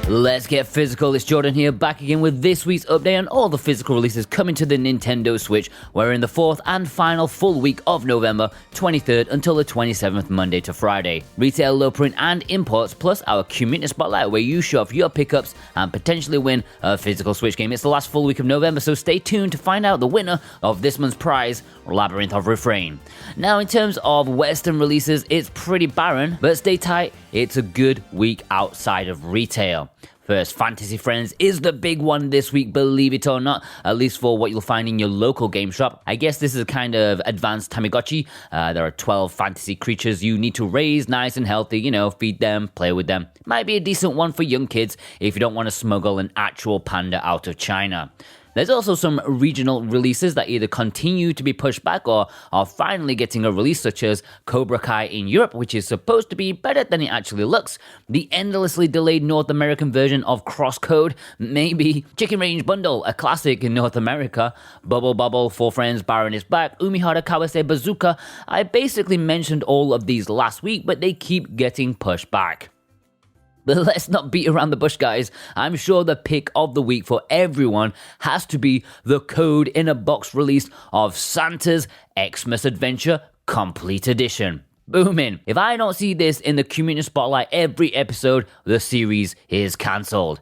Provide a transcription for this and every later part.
Let's get physical, it's Jordan here, back again with this week's update on all the physical releases coming to the Nintendo Switch. We're in the fourth and final full week of November, 23rd until the 27th, Monday to Friday. Retail, low print and imports, plus our community spotlight where you show off your pickups and potentially win a physical Switch game. It's the last full week of November, so stay tuned to find out the winner of this month's prize, Labyrinth of Refrain. Now in terms of Western releases, it's pretty barren, but stay tight, it's a good week outside of retail. First, Fantasy Friends is the big one this week, believe it or not, at least for what you'll find in your local game shop. I guess this is a kind of advanced Tamagotchi. There are 12 fantasy creatures you need to raise nice and healthy, feed them, play with them. Might be a decent one for young kids if you don't want to smuggle an actual panda out of China. There's also some regional releases that either continue to be pushed back or are finally getting a release, such as Cobra Kai in Europe, which is supposed to be better than it actually looks, the endlessly delayed North American version of Crosscode, maybe Chicken Range Bundle, a classic in North America, Bubble Bubble, Four Friends, Baron is Back, Umihara Kawase Bazooka. I basically mentioned all of these last week, but they keep getting pushed back. But let's not beat around the bush, guys. I'm sure the pick of the week for everyone has to be the Code in a Box release of Santa's Xmas Adventure Complete Edition. Booming. If I don't see this in the community spotlight every episode, the series is cancelled.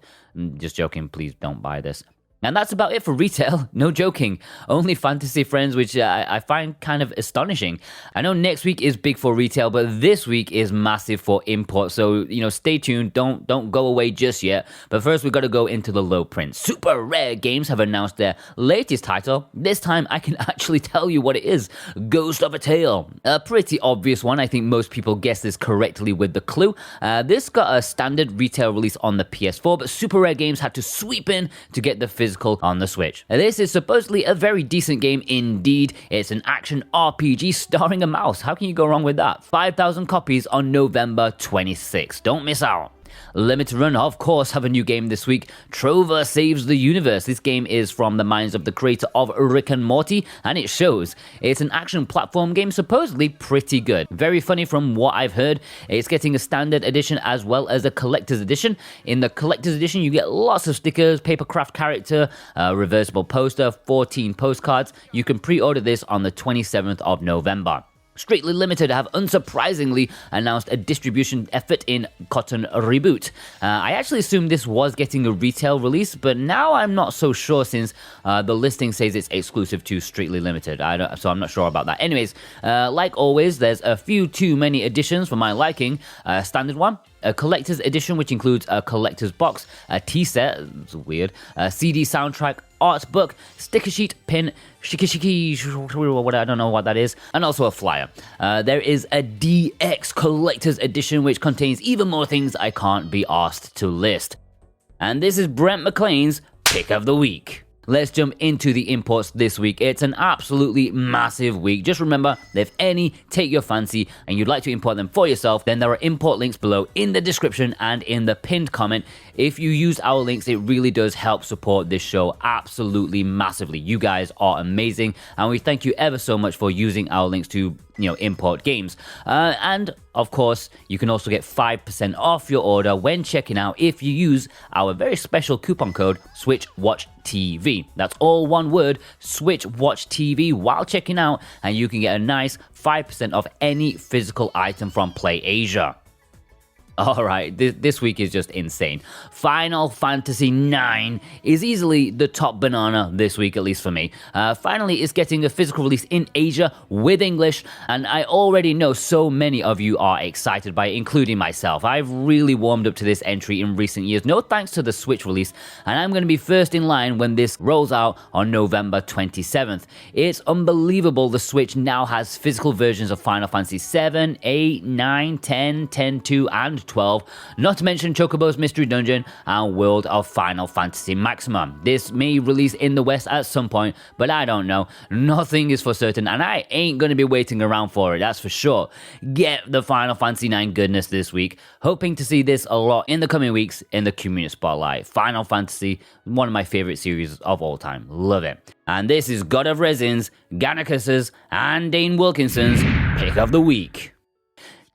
Just joking, please don't buy this. And that's about it for retail, no joking. Only Fantasy Friends, which I find kind of astonishing. I know next week is big for retail, but this week is massive for import. So, stay tuned, don't go away just yet. But first, we got to go into the low print. Super Rare Games have announced their latest title. This time, I can actually tell you what it is. Ghost of a Tale. A pretty obvious one. I think most people guessed this correctly with the clue. This got a standard retail release on the PS4, but Super Rare Games had to sweep in to get the physical on the Switch. This is supposedly a very decent game indeed. It's an action RPG starring a mouse. How can you go wrong with that? 5,000 copies on November 26th. Don't miss out. Limited Run, of course, have a new game this week. Trover Saves the Universe. This game is from the minds of the creator of Rick and Morty, and it shows. It's an action platform game, supposedly pretty good. Very funny from what I've heard. It's getting a standard edition as well as a collector's edition. In the collector's edition, you get lots of stickers, papercraft character, reversible poster, 14 postcards. You can pre-order this on the 27th of November. Strictly Limited have unsurprisingly announced a distribution effort in Cotton Reboot. I actually assumed this was getting a retail release, but now I'm not so sure since the listing says it's exclusive to Strictly Limited. So I'm not sure about that. Anyways, like always, there's a few too many editions for my liking. Standard one, a collector's edition, which includes a collector's box, a tea set, it's weird, a CD soundtrack, art book, sticker sheet, pin, shiki, I don't know what that is, and also a flyer. There is a DX collector's edition, which contains even more things I can't be asked to list. And this is Brent McLean's Pick of the Week. Let's jump into the imports this week. It's an absolutely massive week. Just remember, if any take your fancy and you'd like to import them for yourself, then there are import links below in the description and in the pinned comment. If you use our links, it really does help support this show absolutely massively. You guys are amazing, and we thank you ever so much for using our links to import games. And of course, you can also get 5% off your order when checking out if you use our very special coupon code SwitchWatchTV. That's all one word, SwitchWatchTV, while checking out, and you can get a nice 5% off any physical item from PlayAsia. Alright, this week is just insane. Final Fantasy IX is easily the top banana this week, at least for me. Finally, it's getting a physical release in Asia with English, and I already know so many of you are excited by it, including myself. I've really warmed up to this entry in recent years, no thanks to the Switch release, and I'm going to be first in line when this rolls out on November 27th. It's unbelievable the Switch now has physical versions of Final Fantasy 7, 8, 9, 10, 10-2, and 12, not to mention Chocobo's Mystery Dungeon and World of Final Fantasy Maximum. This may release in the West at some point, but I don't know. Nothing is for certain, and I ain't gonna be waiting around for it, that's for sure. Get the Final Fantasy IX goodness this week. Hoping to see this a lot in the coming weeks in the community spotlight. Final Fantasy, one of my favorite series of all time. Love it. And this is God of Resin's, Gannicus's, and Dane Wilkinson's Pick of the Week.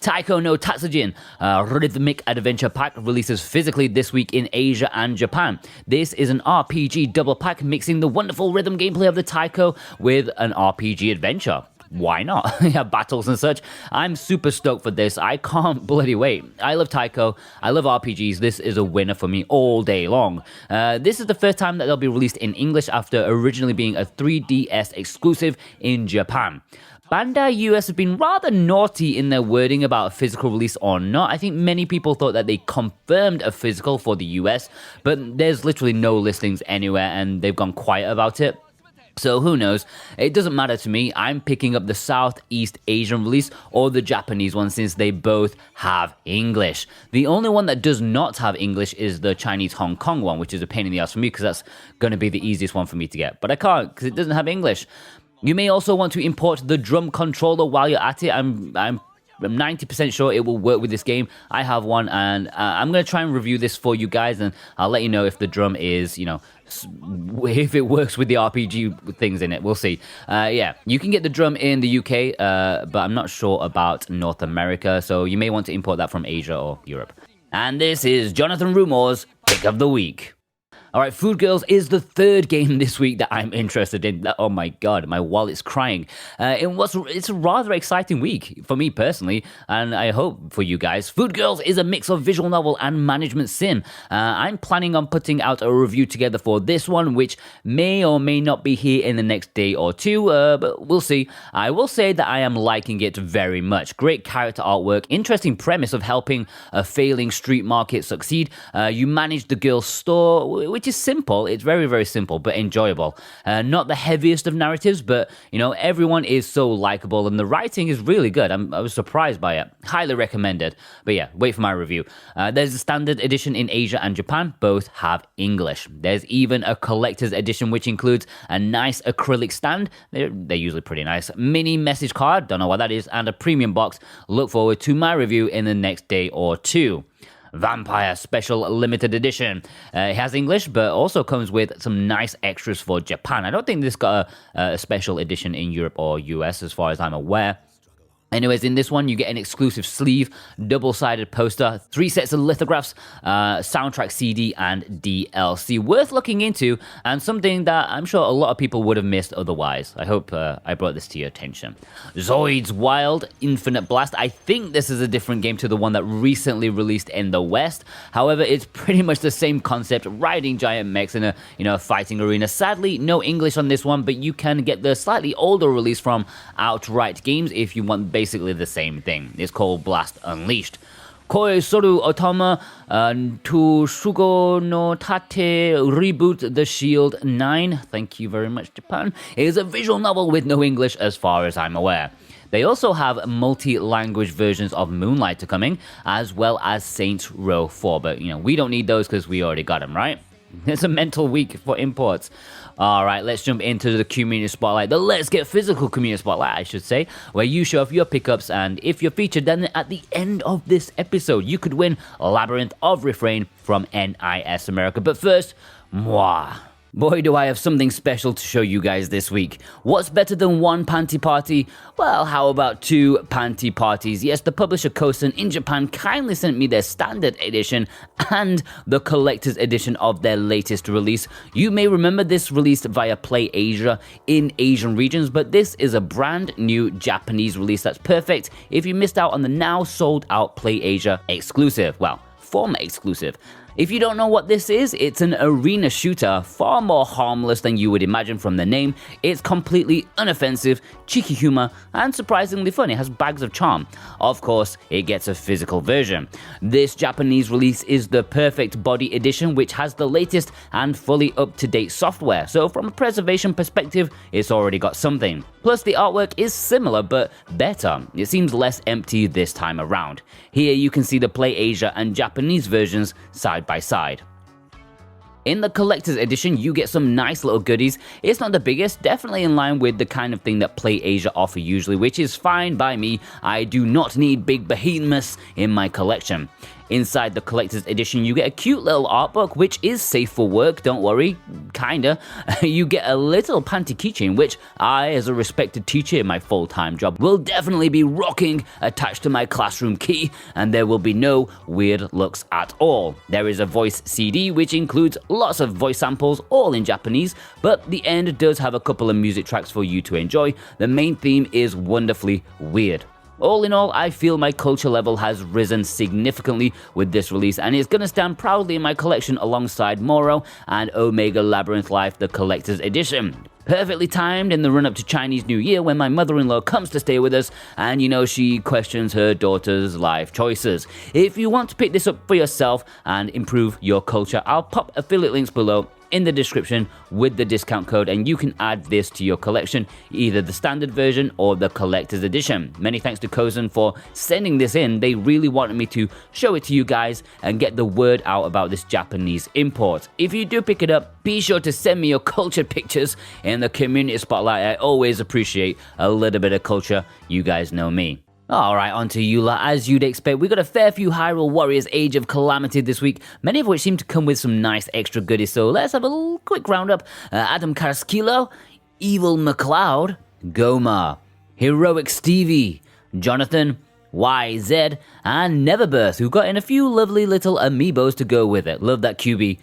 Taiko No Tatsujin, Rhythmic adventure pack, releases physically this week in Asia and Japan. This is an RPG double pack mixing the wonderful rhythm gameplay of the Taiko with an RPG adventure. Why not? Yeah, battles and such. I'm super stoked for this. I can't bloody wait. I love Taiko. I love RPGs. This is a winner for me all day long. This is the first time that they'll be released in English after originally being a 3DS exclusive in Japan. Bandai US have been rather naughty in their wording about a physical release or not. I think many people thought that they confirmed a physical for the US, but there's literally no listings anywhere and they've gone quiet about it. So who knows? It doesn't matter to me. I'm picking up the Southeast Asian release or the Japanese one since they both have English. The only one that does not have English is the Chinese Hong Kong one, which is a pain in the ass for me because that's going to be the easiest one for me to get. But I can't because it doesn't have English. You may also want to import the drum controller while you're at it. I'm 90% sure it will work with this game. I have one and I'm going to try and review this for you guys and I'll let you know if the drum is, if it works with the RPG things in it. We'll see. Yeah, you can get the drum in the UK, but I'm not sure about North America, so you may want to import that from Asia or Europe. And this is Jonathan Rumor's Pick of the Week. Alright, Food Girls is the third game this week that I'm interested in. Oh my god, my wallet's crying. It's a rather exciting week for me personally, and I hope for you guys. Food Girls is a mix of visual novel and management sim. I'm planning on putting out a review together for this one, which may or may not be here in the next day or two, but we'll see. I will say that I am liking it very much. Great character artwork, interesting premise of helping a failing street market succeed. You manage the girl's store, which is simple. It's very, very simple, but enjoyable. Not the heaviest of narratives, but, everyone is so likable, and the writing is really good. I was surprised by it. Highly recommended. But yeah, wait for my review. There's a standard edition in Asia and Japan. Both have English. There's even a collector's edition, which includes a nice acrylic stand. They're usually pretty nice. Mini message card, don't know what that is, and a premium box. Look forward to my review in the next day or two. Vampyr Special Limited Edition. It has English, but also comes with some nice extras for Japan. I don't think this got a special edition in Europe or US as far as I'm aware. Anyways, in this one, you get an exclusive sleeve, double-sided poster, 3 sets of lithographs, soundtrack CD, and DLC. Worth looking into, and something that I'm sure a lot of people would have missed otherwise. I hope I brought this to your attention. Zoids Wild Infinite Blast. I think this is a different game to the one that recently released in the West. However, it's pretty much the same concept, riding giant mechs in a fighting arena. Sadly, no English on this one, but you can get the slightly older release from Outright Games if you want basically the same thing. It's called Blast Unleashed. Koisoru Otome to SHUGO no TATE Reboot The Shield 9. Thank you very much, Japan. It is a visual novel with no English as far as I'm aware. They also have multi-language versions of Moonlighter coming, as well as Saints Row 4. But, we don't need those because we already got them, right? It's a mental week for imports. Alright, let's jump into the community spotlight. The Let's Get Physical community spotlight, I should say, where you show off your pickups, and if you're featured, then at the end of this episode, you could win Labyrinth of Refrain from NIS America. But first, moi. Boy, do I have something special to show you guys this week. What's better than one Panty Party? Well, how about 2 Panty Parties? Yes, the publisher Kosen in Japan kindly sent me their standard edition and the collector's edition of their latest release. You may remember this released via Play Asia in Asian regions, but this is a brand new Japanese release that's perfect if you missed out on the now sold out Play Asia exclusive. Well, former exclusive. If you don't know what this is, it's an arena shooter, far more harmless than you would imagine from the name. It's completely unoffensive, cheeky humor, and surprisingly fun. It has bags of charm. Of course, it gets a physical version. This Japanese release is the perfect body edition, which has the latest and fully up-to-date software. So from a preservation perspective, it's already got something. Plus, the artwork is similar, but better. It seems less empty this time around. Here you can see the Play Asia and Japanese versions side by side. In the collector's edition, you get some nice little goodies. It's not the biggest, definitely in line with the kind of thing that Play Asia offer usually, which is fine by me. I do not need big behemoths in my collection. Inside the collector's edition, you get a cute little art book, which is safe for work, don't worry, kinda. You get a little panty keychain, which I, as a respected teacher in my full-time job, will definitely be rocking attached to my classroom key, and there will be no weird looks at all. There is a voice CD, which includes lots of voice samples, all in Japanese, but the end does have a couple of music tracks for you to enjoy. The main theme is wonderfully weird. All in all, I feel my culture level has risen significantly with this release, and it's gonna stand proudly in my collection alongside Moro and Omega Labyrinth Life, the collector's edition. Perfectly timed in the run-up to Chinese New Year when my mother-in-law comes to stay with us, and she questions her daughter's life choices. If you want to pick this up for yourself and improve your culture, I'll pop affiliate links below in the description with the discount code, and you can add this to your collection, either the standard version or the collector's edition. Many thanks to Kozen for sending this in. They really wanted me to show it to you guys and get the word out about this Japanese import. If you do pick it up, be sure to send me your culture pictures in the community spotlight. I always appreciate a little bit of culture. You guys know me. Alright, on to Eula. As you'd expect, we got a fair few Hyrule Warriors Age of Calamity this week, many of which seem to come with some nice extra goodies, so let's have a little quick roundup. Adam Karaskilo, Evil McLeod, Goma, Heroic Stevie, Jonathan, YZ, and Neverbirth, who got in a few lovely little amiibos to go with it. Love that QB.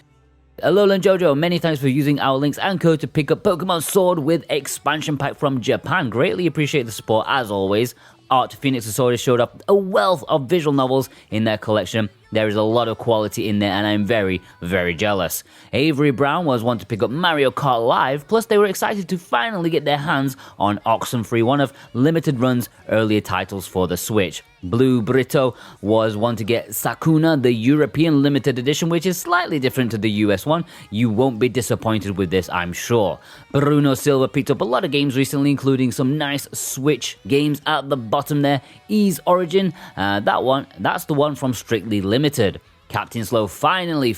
Alolan Jojo, many thanks for using our links and code to pick up Pokemon Sword with expansion pack from Japan. Greatly appreciate the support as always. Art Phoenix Assorted showed up a wealth of visual novels in their collection. There is a lot of quality in there, and I'm very, very jealous. Avery Brown was one to pick up Mario Kart Live, plus they were excited to finally get their hands on Oxenfree, one of Limited Run's earlier titles for the Switch. Blue Brito was one to get Sakuna, the European Limited Edition, which is slightly different to the US one. You won't be disappointed with this, I'm sure. Bruno Silva picked up a lot of games recently, including some nice Switch games at the bottom there. Ease Origin, that's the one from Strictly Limited. Captain Slow finally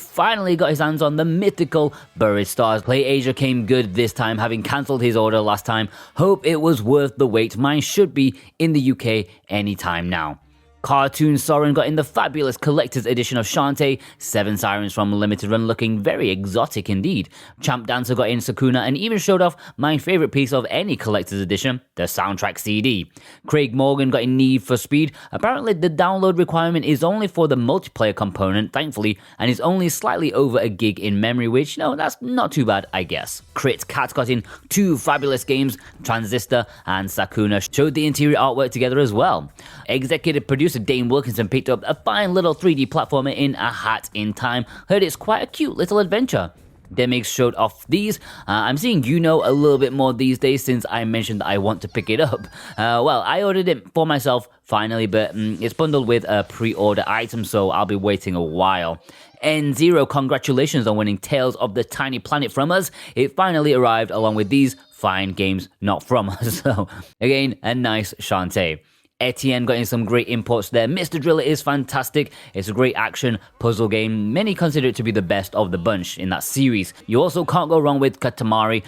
got his hands on the mythical Buried Stars. Play Asia came good this time, having cancelled his order last time. Hope it was worth the wait. Mine should be in the UK anytime now. Cartoon Soren got in the fabulous collector's edition of Shantae, 7 Sirens from Limited Run, looking very exotic indeed. Champ Dancer got in Sakuna and even showed off my favourite piece of any collector's edition, the soundtrack CD. Craig Morgan got in Need for Speed. Apparently the download requirement is only for the multiplayer component, thankfully, and is only slightly over a gig in memory, which, that's not too bad, I guess. Crit Cat got in 2 fabulous games, Transistor and Sakuna, showed the interior artwork together as well. Executive producer Dane Wilkinson picked up a fine little 3D platformer in a hat in time. Heard it's quite a cute little adventure. Demix showed off these. I'm seeing a little bit more these days since I mentioned that I want to pick it up. Well, I ordered it for myself finally, but it's bundled with a pre-order item, so I'll be waiting a while. N0, congratulations on winning Tales of the Tiny Planet from us. It finally arrived along with these fine games not from us. So, again, a nice Shantae. Etienne got in some great imports there. Mr. Driller is fantastic. It's a great action puzzle game. Many consider it to be the best of the bunch in that series. You also can't go wrong with Katamari,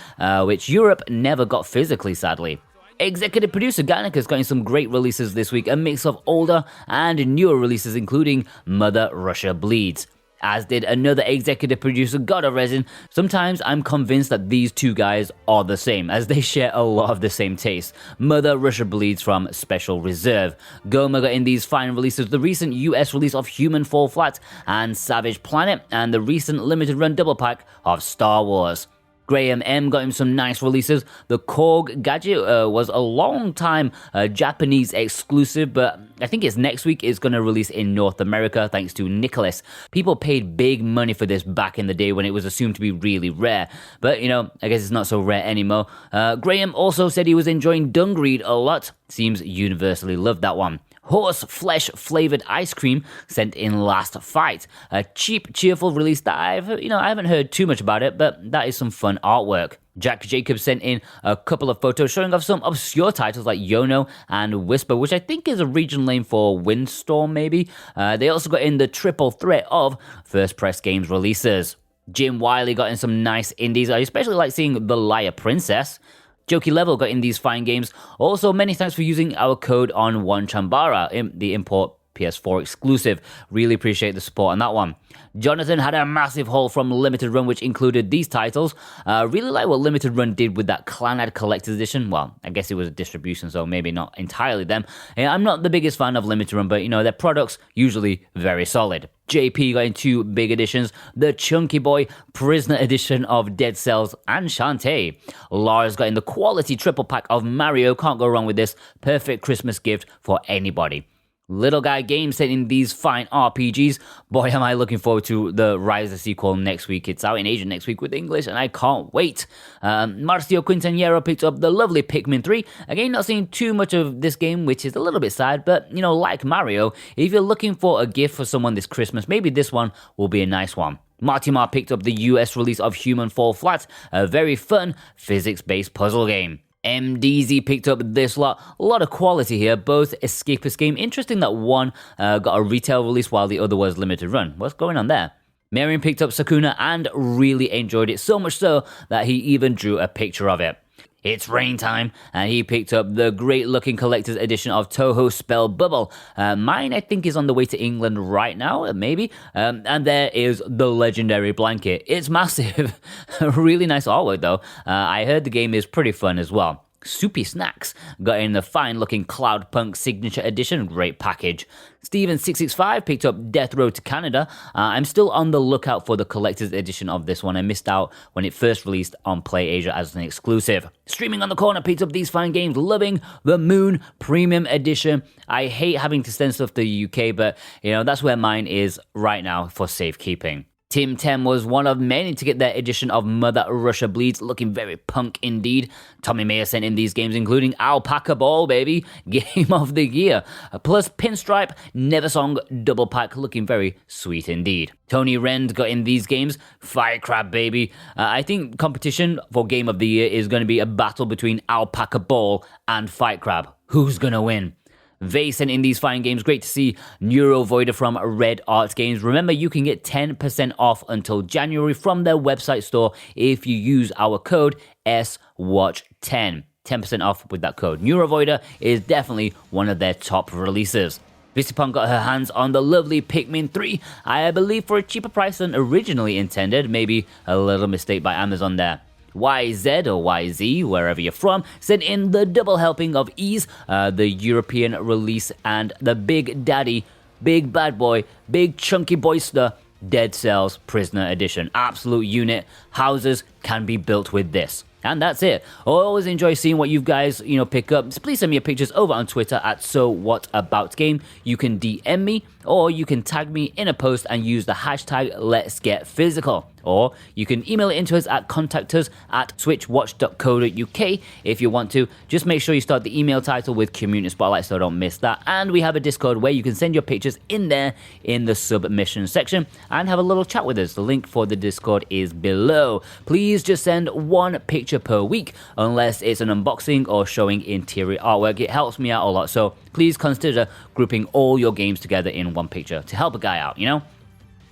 which Europe never got physically, sadly. Executive producer Ganeka's got in some great releases this week, a mix of older and newer releases including Mother Russia Bleeds. As did another executive producer, God of Resin. Sometimes I'm convinced that these two guys are the same, as they share a lot of the same taste. Mother Russia Bleeds from Special Reserve. Goma got in these fine releases, the recent US release of Human Fall Flat and Savage Planet, and the recent limited run double pack of Star Wars. Graham M got him some nice releases. The Korg gadget was a long time Japanese exclusive, but I think it's next week it's going to release in North America thanks to Nicholas. People paid big money for this back in the day when it was assumed to be really rare, but I guess it's not so rare anymore. Graham also said he was enjoying Dungreed a lot. Seems universally loved that one. Horse flesh flavored ice cream sent in Last Fight. A cheap, cheerful release that I haven't heard too much about it, but that is some fun artwork. Jack Jacobs sent in a couple of photos showing off some obscure titles like Yono and Whisper, which I think is a regional name for Windstorm maybe. They also got in the triple threat of First Press Games releases. Jim Wiley got in some nice indies. I especially like seeing The Liar Princess. Jokey Level got in these fine games. Also, many thanks for using our code on One Chambara, the import PS4 exclusive. Really appreciate the support on that one. Jonathan had a massive haul from Limited Run, which included these titles. Really like what Limited Run did with that Clanad Collector's Edition. Well, I guess it was a distribution, so maybe not entirely them. I'm not the biggest fan of Limited Run, but their products usually very solid. JP got in 2 big editions, the Chunky Boy Prisoner Edition of Dead Cells and Shantae. Lars got in the quality triple pack of Mario, can't go wrong with this, perfect Christmas gift for anybody. Little Guy Games sent in these fine RPGs. Boy, am I looking forward to the Rise sequel next week. It's out in Asia next week with English, and I can't wait. Marcio Quintanillero picked up the lovely Pikmin 3. Again, not seeing too much of this game, which is a little bit sad, but, like Mario, if you're looking for a gift for someone this Christmas, maybe this one will be a nice one. Marty Mar picked up the US release of Human Fall Flat, a very fun physics-based puzzle game. MDZ picked up this lot. A lot of quality here, both escapist game. Interesting that one got a retail release while the other was limited run. What's going on there? Marion picked up Sakuna and really enjoyed it, so much so that he even drew a picture of it. It's rain time, and he picked up the great-looking collector's edition of Touhou Spell Bubble. Mine, I think, is on the way to England right now, maybe. And there is the legendary blanket. It's massive. Really nice artwork, though. I heard the game is pretty fun as well. Soupy Snacks got in the fine-looking Cloudpunk Signature Edition. Great package. Steven665 picked up Death Road to Canada. I'm still on the lookout for the collector's edition of this one. I missed out when it first released on Play Asia as an exclusive. Streaming on the Corner picked up these fine games. Loving the Moon Premium Edition. I hate having to send stuff to the UK, but that's where mine is right now for safekeeping. Tim Tem was one of many to get their edition of Mother Russia Bleeds, looking very punk indeed. Tommy Mayer sent in these games, including Alpaca Ball, baby, Game of the Year, plus Pinstripe, Neversong double pack, looking very sweet indeed. Tony Rend got in these games, Fire Crab, baby. I think competition for Game of the Year is going to be a battle between Alpaca Ball and Fight Crab. Who's going to win? They sent in these fine games. Great to see Neurovoider from Red Art Games. Remember, you can get 10% off until January from their website store if you use our code SWATCH10. 10% off with that code. Neurovoider is definitely one of their top releases. Visipon got her hands on the lovely Pikmin 3, I believe for a cheaper price than originally intended. Maybe a little mistake by Amazon there. YZ or YZ, wherever you're from, sent in the double helping of Ease, the European release, and the Big Daddy, Big Bad Boy, Big Chunky Boyster, Dead Cells Prisoner Edition. Absolute unit. Houses can be built with this. And that's it. I always enjoy seeing what you guys, pick up. So please send me your pictures over on Twitter at SoWhatAboutGame. You can DM me, or you can tag me in a post and use the hashtag Let's Get Physical. Or you can email it into us at contactors@switchwatch.co.uk if you want to. Just make sure you start the email title with Community Spotlight so don't miss that. And we have a Discord where you can send your pictures in there in the submission section and have a little chat with us. The link for the Discord is below. Please just send one picture per week unless it's an unboxing or showing interior artwork. It helps me out a lot. So please consider grouping all your games together in one picture to help a guy out,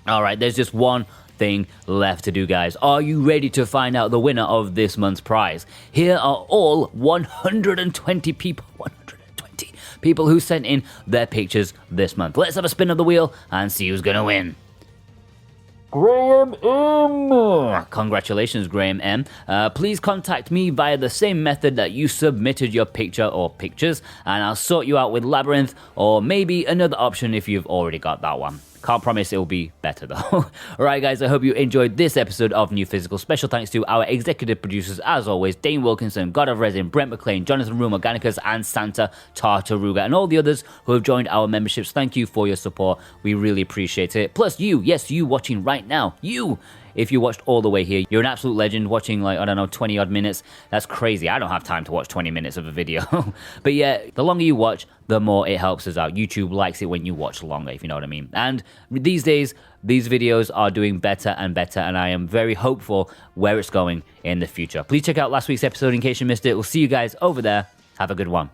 All right, there's just one thing left to do, guys. Are you ready to find out the winner of this month's prize? Here are all 120 people who sent in their pictures this month. Let's have a spin of the wheel and see who's gonna win. Graham M. Congratulations, Graham M. Please contact me via the same method that you submitted your picture or pictures, and I'll sort you out with Labyrinth or maybe another option if you've already got that one. Can't promise it'll be better though. Alright guys, I hope you enjoyed this episode of New Physical. Special thanks to our executive producers as always, Dane Wilkinson, God of Resin, Brent McLean, Jonathan Room, Organicus, and Santa Tartaruga, and all the others who have joined our memberships. Thank you for your support. We really appreciate it. Plus you, yes, you watching right now. You! If you watched all the way here, you're an absolute legend watching 20 odd minutes. That's crazy. I don't have time to watch 20 minutes of a video. But yeah, the longer you watch, the more it helps us out. YouTube likes it when you watch longer, if you know what I mean. And these days, these videos are doing better and better, and I am very hopeful where it's going in the future. Please check out last week's episode in case you missed it. We'll see you guys over there. Have a good one.